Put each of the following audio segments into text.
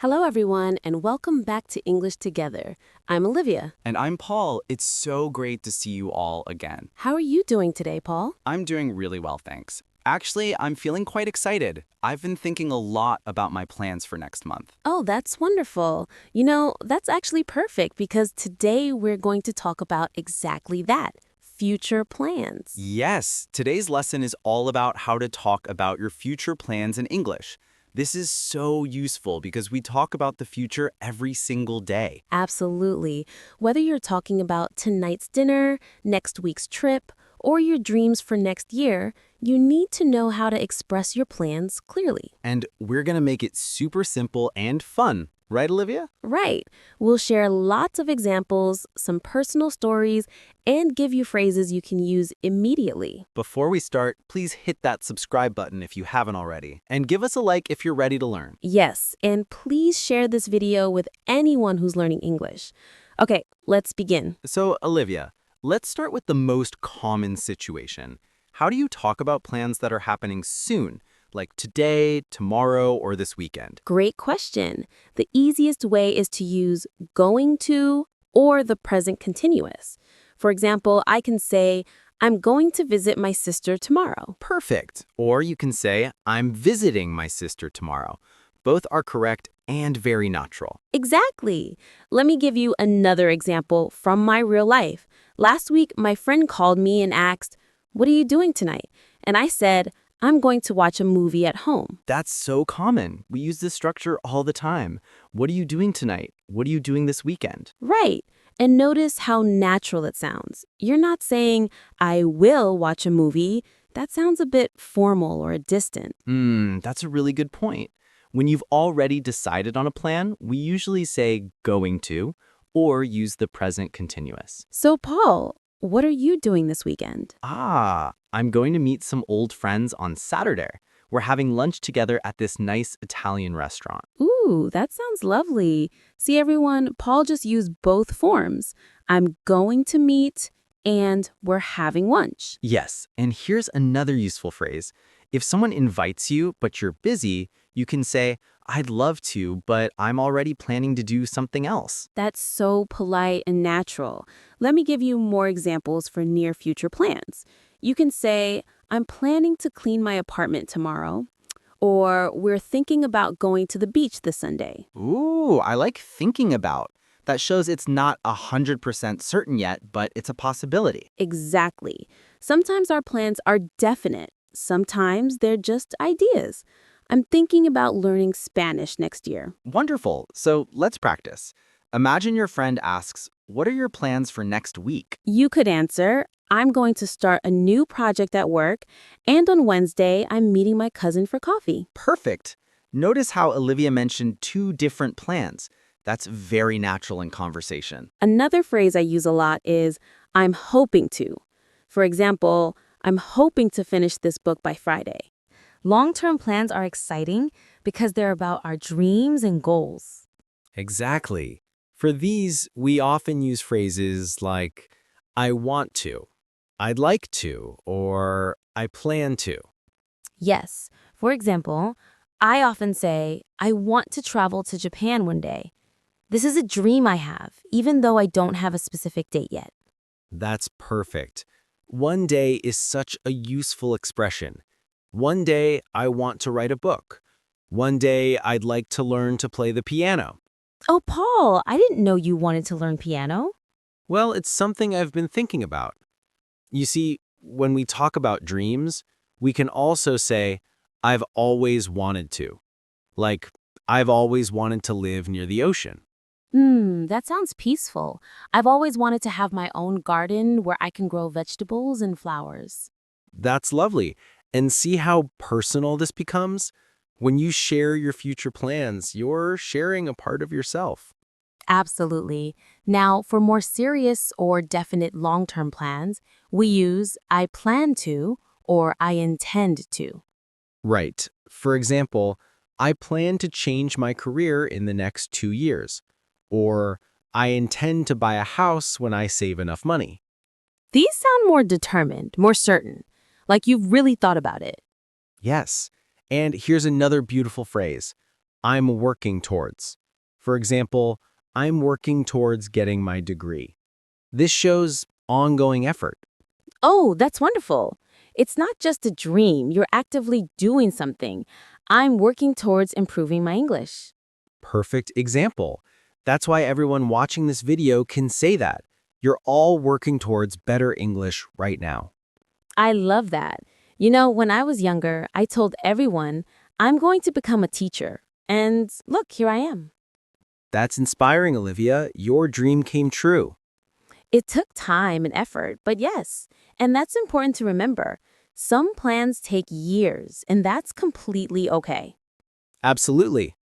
Hello, everyone, and welcome back to English Together. I'm Olivia. And I'm Paul. It's so great to see you all again. How are you doing today, Paul? I'm doing really well, thanks. Actually, I'm feeling quite excited. I've been thinking a lot about my plans for next month. Oh, that's wonderful. That's actually perfect because today we're going to talk about exactly that, future plans. Yes, today's lesson is all about how to talk about your future plans in English. This is so useful because we talk about the future every single day. Absolutely. Whether you're talking about tonight's dinner, next week's trip, or your dreams for next year, you need to know how to express your plans clearly. And we're going to make it super simple and fun, right, Olivia? Right. We'll share lots of examples, some personal stories, and give you phrases you can use immediately. Before we start, please hit that subscribe button if you haven't already, and give us a like if you're ready to learn. Yes, and please share this video with anyone who's learning English. Okay, let's begin. So, Olivia, let's start with the most common situation. How do you talk about plans that are happening soon, like today, tomorrow, or this weekend? Great question. The easiest way is to use going to or the present continuous. For example, I can say, I'm going to visit my sister tomorrow. Perfect. Or you can say, I'm visiting my sister tomorrow. Both are correct and very natural. Exactly. Let me give you another example from my real life. Last week, my friend called me and asked, "What are you doing tonight?" And I said, "I'm going to watch a movie at home." That's so common. We use this structure all the time. What are you doing tonight? What are you doing this weekend? Right. And notice how natural it sounds. You're not saying, "I will watch a movie." That sounds a bit formal or distant. That's a really good point. When you've already decided on a plan, we usually say going to or use the present continuous. So, Paul, what are you doing this weekend? I'm going to meet some old friends on Saturday. We're having lunch together at this nice Italian restaurant. Ooh, that sounds lovely. See, everyone, Paul just used both forms. I'm going to meet and we're having lunch. Yes, and here's another useful phrase. If someone invites you, but you're busy, you can say, I'd love to, but I'm already planning to do something else. That's so polite and natural. Let me give you more examples for near future plans. You can say, I'm planning to clean my apartment tomorrow, or we're thinking about going to the beach this Sunday. Ooh, I like thinking about. That shows it's not 100% certain yet, but it's a possibility. Exactly. Sometimes our plans are definite. Sometimes they're just ideas. I'm thinking about learning Spanish next year. Wonderful. So let's practice. Imagine your friend asks, what are your plans for next week? You could answer, I'm going to start a new project at work, and on Wednesday, I'm meeting my cousin for coffee. Perfect. Notice how Olivia mentioned two different plans. That's very natural in conversation. Another phrase I use a lot is, I'm hoping to. For example, I'm hoping to finish this book by Friday. Long-term plans are exciting because they're about our dreams and goals. Exactly. For these, we often use phrases like, I want to, I'd like to, or I plan to. Yes. For example, I often say, I want to travel to Japan one day. This is a dream I have, even though I don't have a specific date yet. That's perfect. One day is such a useful expression. One day, I want to write a book. One day, I'd like to learn to play the piano. Oh, Paul, I didn't know you wanted to learn piano. Well, it's something I've been thinking about. You see, when we talk about dreams, we can also say, I've always wanted to. Like, I've always wanted to live near the ocean. That sounds peaceful. I've always wanted to have my own garden where I can grow vegetables and flowers. That's lovely. And see how personal this becomes? When you share your future plans, you're sharing a part of yourself. Absolutely. Now, for more serious or definite long-term plans, we use I plan to or I intend to. Right. For example, I plan to change my career in the next 2 years. Or I intend to buy a house when I save enough money. These sound more determined, more certain, like you've really thought about it. Yes. And here's another beautiful phrase. I'm working towards. For example, I'm working towards getting my degree. This shows ongoing effort. Oh, that's wonderful. It's not just a dream, you're actively doing something. I'm working towards improving my English. Perfect example. That's why everyone watching this video can say that. You're all working towards better English right now. I love that. You know, when I was younger, I told everyone, I'm going to become a teacher. And look, here I am. That's inspiring, Olivia. Your dream came true. It took time and effort, but yes, and that's important to remember. Some plans take years, and that's completely okay. Absolutely.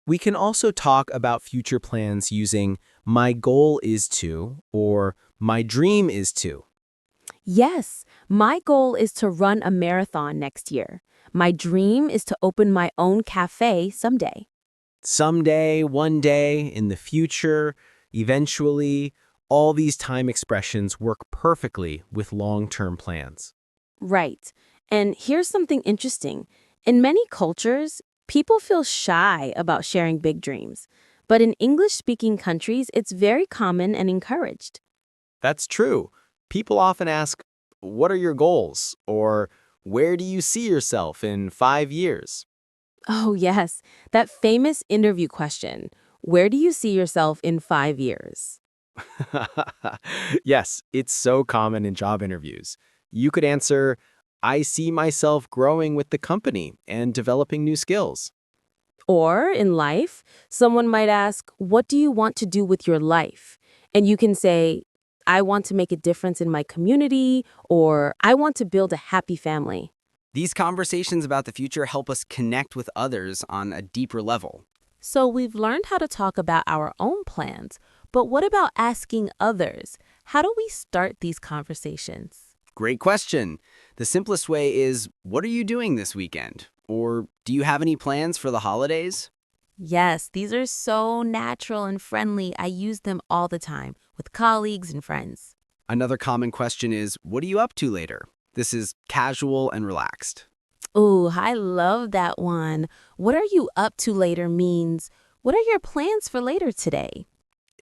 We can also talk about future plans using my goal is to or my dream is to. Yes, my goal is to run a marathon next year. My dream is to open my own cafe someday. Someday, one day, in the future, eventually, all these time expressions work perfectly with long-term plans. Right. And here's something interesting. In many cultures, people feel shy about sharing big dreams. But in English-speaking countries, it's very common and encouraged. That's true. People often ask, what are your goals? Or where do you see yourself in 5 years? Oh, yes, that famous interview question. Where do you see yourself in 5 years? Yes, it's so common in job interviews. You could answer, I see myself growing with the company and developing new skills. Or in life, someone might ask, what do you want to do with your life? And you can say, I want to make a difference in my community, or I want to build a happy family. These conversations about the future help us connect with others on a deeper level. So we've learned how to talk about our own plans, but what about asking others? How do we start these conversations? Great question. The simplest way is, what are you doing this weekend? Or do you have any plans for the holidays? Yes, these are so natural and friendly. I use them all the time with colleagues and friends. Another common question is, what are you up to later? This is casual and relaxed. Ooh, I love that one. What are you up to later means, what are your plans for later today?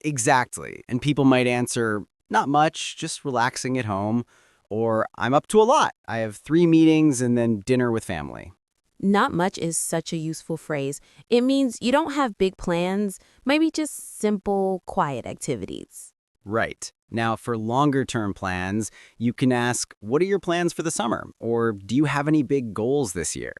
Exactly. And people might answer, not much, just relaxing at home. Or I'm up to a lot. I have 3 meetings and then dinner with family. Not much is such a useful phrase. It means you don't have big plans, maybe just simple, quiet activities. Right. Now, for longer-term plans, you can ask, what are your plans for the summer? Or do you have any big goals this year?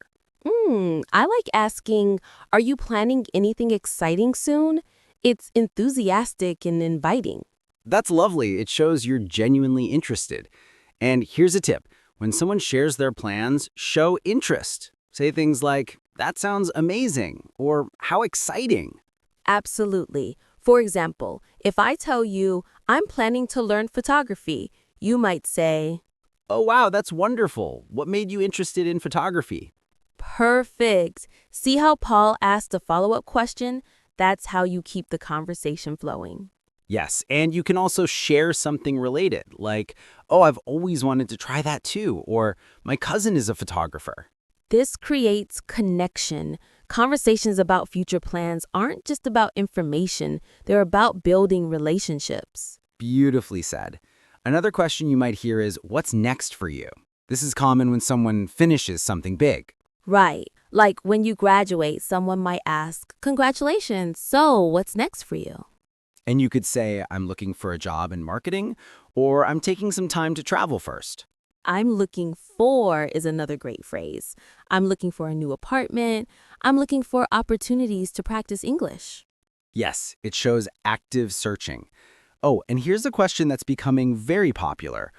I like asking, are you planning anything exciting soon? It's enthusiastic and inviting. That's lovely. It shows you're genuinely interested. And here's a tip. When someone shares their plans, show interest. Say things like, that sounds amazing, or how exciting. Absolutely. For example, if I tell you, I'm planning to learn photography, you might say, Oh, wow, that's wonderful. What made you interested in photography? perfect. See how Paul asked a follow-up question? That's how you keep the conversation flowing. Yes, and you can also share something related, like, oh, I've always wanted to try that too, or my cousin is a photographer. This creates connection. Conversations about future plans aren't just about information, they're about building relationships. Beautifully said. Another question you might hear is, what's next for you? This is common when someone finishes something big. Right. Like when you graduate, someone might ask, congratulations, so what's next for you? And you could say, I'm looking for a job in marketing, or I'm taking some time to travel first. I'm looking for is another great phrase. I'm looking for a new apartment. I'm looking for opportunities to practice English. Yes, it shows active searching. Oh, and here's a question that's becoming very popular.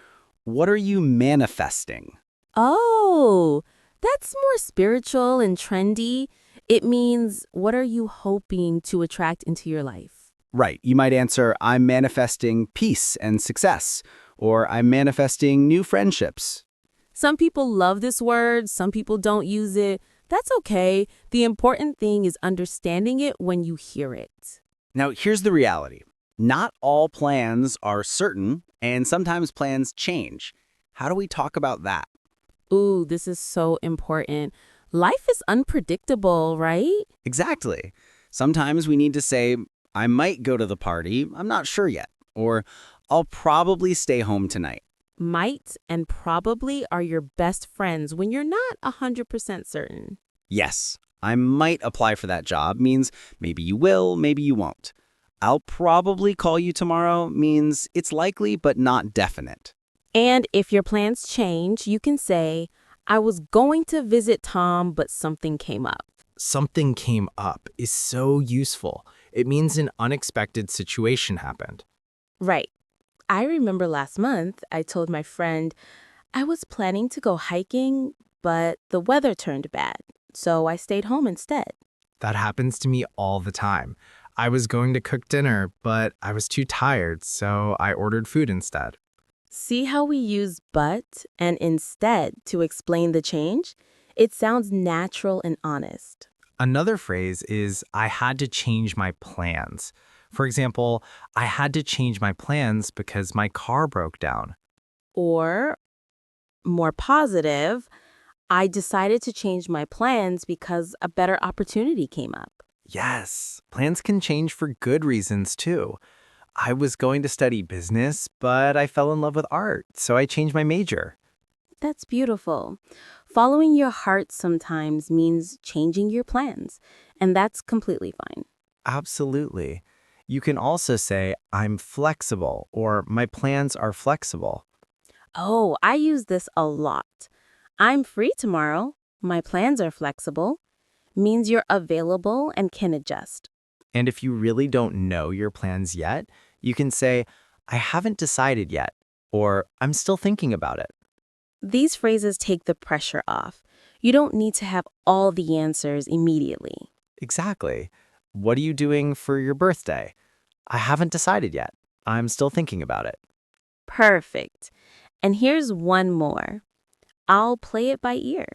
What are you manifesting? Oh, that's more spiritual and trendy. It means, what are you hoping to attract into your life? Right, you might answer, I'm manifesting peace and success, or I'm manifesting new friendships. Some people love this word, some people don't use it. That's okay. The important thing is understanding it when you hear it. Now, here's the reality. Not all plans are certain, and sometimes plans change. How do we talk about that? Ooh, this is so important. Life is unpredictable, right? Exactly. Sometimes we need to say, I might go to the party, I'm not sure yet. Or, I'll probably stay home tonight. Might and probably are your best friends when you're not 100% certain. Yes, I might apply for that job means maybe you will, maybe you won't. I'll probably call you tomorrow means it's likely but not definite. And if your plans change, you can say, I was going to visit Tom, but something came up. Something came up is so useful. It means an unexpected situation happened. Right. I remember last month I told my friend I was planning to go hiking, but the weather turned bad, so I stayed home instead. That happens to me all the time. I was going to cook dinner, but I was too tired, so I ordered food instead. See how we use but and instead to explain the change? It sounds natural and honest. Another phrase is, I had to change my plans. For example, I had to change my plans because my car broke down. Or, more positive, I decided to change my plans because a better opportunity came up. Yes, plans can change for good reasons too. I was going to study business, but I fell in love with art, so I changed my major. That's beautiful. Following your heart sometimes means changing your plans, and that's completely fine. Absolutely. You can also say, I'm flexible, or my plans are flexible. Oh, I use this a lot. I'm free tomorrow. My plans are flexible. Means you're available and can adjust. And if you really don't know your plans yet, you can say, I haven't decided yet, or I'm still thinking about it. These phrases take the pressure off. You don't need to have all the answers immediately. Exactly. What are you doing for your birthday? I haven't decided yet. I'm still thinking about it. Perfect. And here's one more. I'll play it by ear.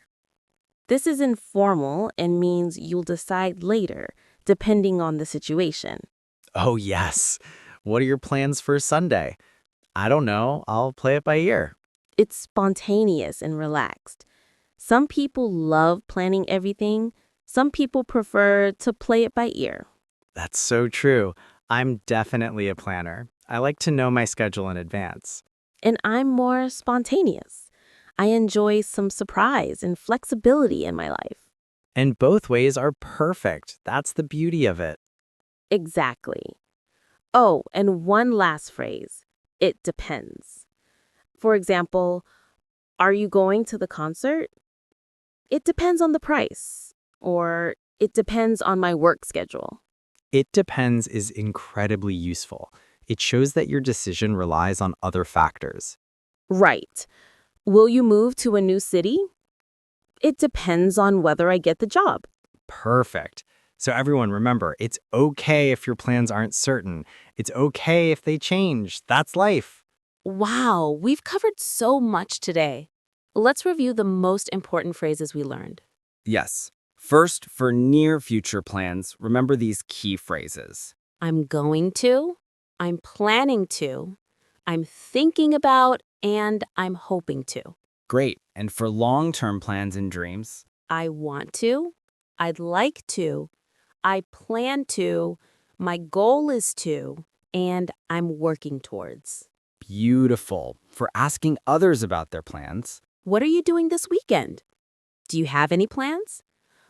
This is informal and means you'll decide later, depending on the situation. Oh, yes. What are your plans for Sunday? I don't know. I'll play it by ear. It's spontaneous and relaxed. Some people love planning everything. Some people prefer to play it by ear. That's so true. I'm definitely a planner. I like to know my schedule in advance. And I'm more spontaneous. I enjoy some surprise and flexibility in my life. And both ways are perfect. That's the beauty of it. Exactly. Oh, and one last phrase. It depends. For example, are you going to the concert? It depends on the price. Or it depends on my work schedule. It depends is incredibly useful. It shows that your decision relies on other factors. Right. Will you move to a new city? It depends on whether I get the job. Perfect. So everyone remember, it's okay if your plans aren't certain. It's okay if they change. That's life. Wow, we've covered so much today. Let's review the most important phrases we learned. Yes. First, for near future plans, remember these key phrases. I'm going to, I'm planning to, I'm thinking about, and I'm hoping to. Great. And for long-term plans and dreams, I want to, I'd like to, I plan to, my goal is to, and I'm working towards. beautiful. For asking others about their plans, What are you doing this weekend? Do you have any plans?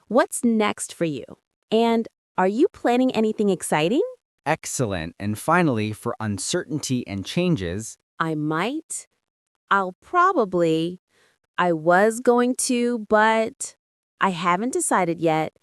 What's next for you? And are you planning anything exciting? excellent. And finally, for uncertainty and changes, I might, I'll probably, I was going to, but I haven't decided yet.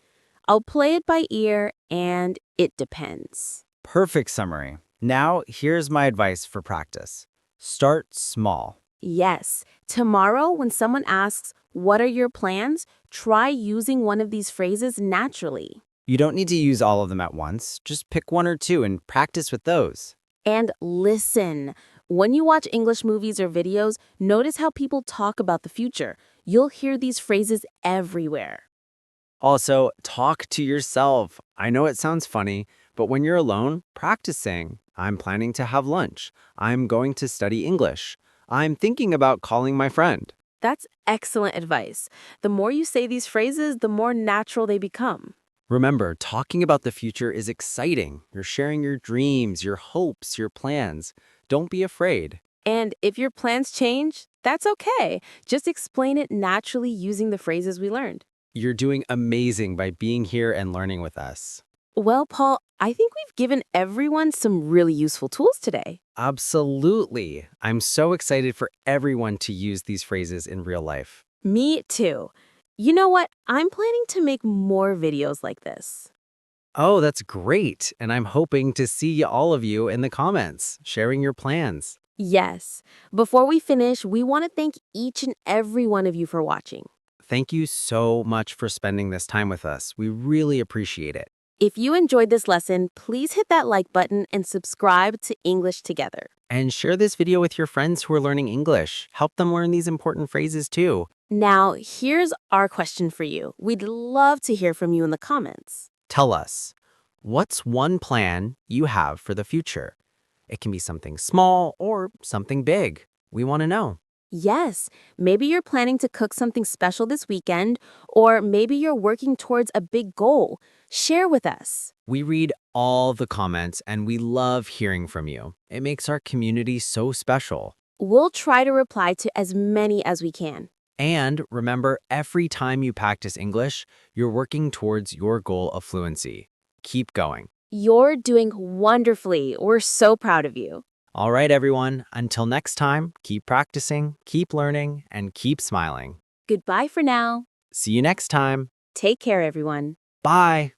I'll play it by ear, and it depends. perfect summary. Now, here's my advice for practice. Start small. Yes, tomorrow when someone asks, what are your plans? Try using one of these phrases naturally. You don't need to use all of them at once. Just pick one or two and practice with those. And listen. When you watch English movies or videos, notice how people talk about the future. You'll hear these phrases everywhere. Also, talk to yourself. I know it sounds funny, but when you're alone, practice saying, I'm planning to have lunch. I'm going to study English. I'm thinking about calling my friend. That's excellent advice. The more you say these phrases, the more natural they become. Remember, talking about the future is exciting. You're sharing your dreams, your hopes, your plans. Don't be afraid. And if your plans change, that's okay. Just explain it naturally using the phrases we learned. You're doing amazing by being here and learning with us. Well, Paul, I think we've given everyone some really useful tools today. Absolutely. I'm so excited for everyone to use these phrases in real life. Me too. You know what? I'm planning to make more videos like this. Oh, that's great. And I'm hoping to see all of you in the comments, sharing your plans. Yes. Before we finish, we want to thank each and every one of you for watching. Thank you so much for spending this time with us. We really appreciate it. If you enjoyed this lesson, please hit that like button and subscribe to English Together. And share this video with your friends who are learning English. Help them learn these important phrases too. Now, here's our question for you. We'd love to hear from you in the comments. Tell us, what's one plan you have for the future? It can be something small or something big. We want to know. Yes, maybe you're planning to cook something special this weekend, or maybe you're working towards a big goal. Share with us. We read all the comments and we love hearing from you. It makes our community so special. We'll try to reply to as many as we can. And remember, every time you practice English, you're working towards your goal of fluency. Keep going. You're doing wonderfully. We're so proud of you. All right, everyone. Until next time, keep practicing, keep learning, and keep smiling. Goodbye for now. See you next time. Take care, everyone. Bye.